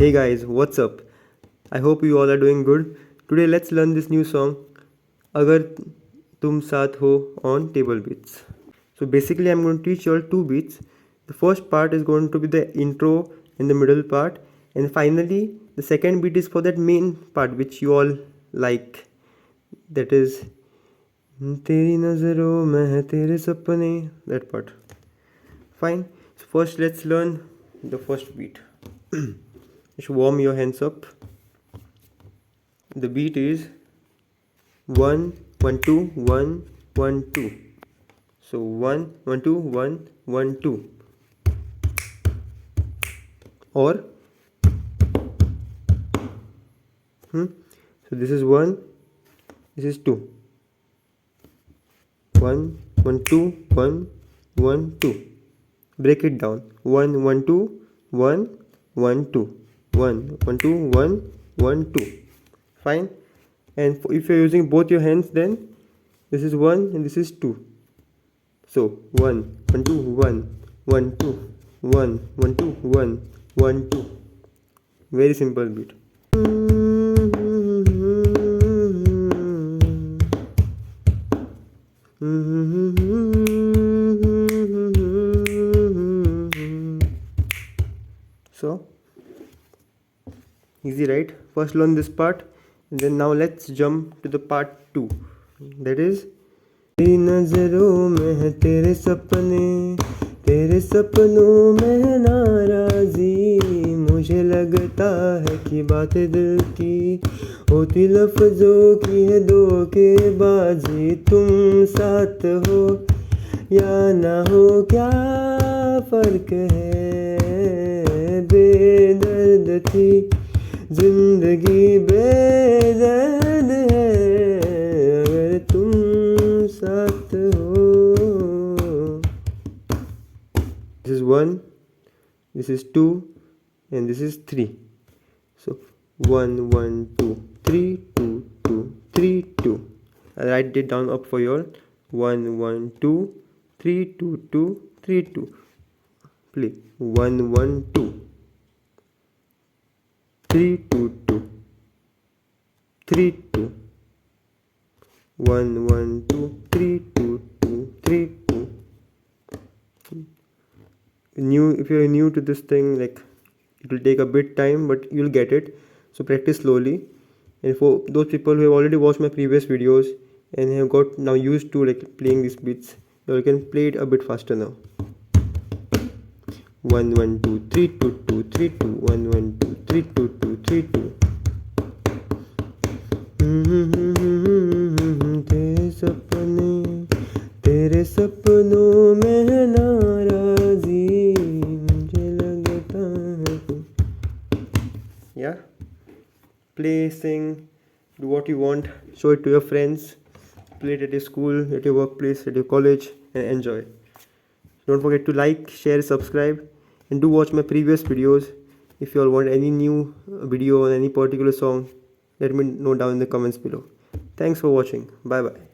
Hey guys, what's up? I hope you all are doing good. Today let's learn this new song Agar Tum Saath Ho on table beats. So basically I'm going to teach you all two beats. The first part is going to be the intro and the middle part, and finally the second beat is for that main part which you all like, that is तेरी नज़रों में है तेरे सपने, that part. Fine. So first let's learn the first beat. Just warm your hands up. The beat is 1 1 2 1 1 2. So 1 1 2 1 1 2. Or so this is 1, this is 2. 1 1 2 1 1 2. Break it down. 1 1 2 1 1 2 1 1 2 1 1 2. Fine. And if you're using both your hands, then this is 1 and this is 2. So 1 1 2 1 1 2 1 1 2 1 1 2. Very simple beat. So easy, right? First learn this part, and then now let's jump to the part 2. That is तेरी नजरों में है तेरे सपने, तेरे सपनों में है नाराजी, मुझे लगता है कि बातें दिल की होती लफ्जों की है धोखेबाजी, तुम साथ हो या ना हो क्या फर्क है, बेदर्द थी जिंदगी बेदर्द है, अगर तुम साथ हो. This is 1, this is 2, and this is 3. So 1 1 2 3 2 2 3 2. I write it down up for you all. 1 1 2 3 2 2 3 2. Play 1 1 2 3 2 2 3 2 1 1 2 3 2 2 3 2. If you're new to this thing, like, it will take a bit time, but you'll get it. So practice slowly. And for those people who have already watched my previous videos and have got now used to like playing these beats, you can play it a bit faster now. 1 1 2 3 2 2 3 2 1 1 2 3 2 2 3 2. तेरे सपने तेरे सपनों में है नाराजी, मुझे लगता है. Yeah, play, sing, do what you want, show it to your friends, play it at your school, at your workplace, at your college, and enjoy. Don't forget to like, share, subscribe, and do watch my previous videos. If you all want any new video on any particular song, let me know down in the comments below. Thanks for watching. Bye bye.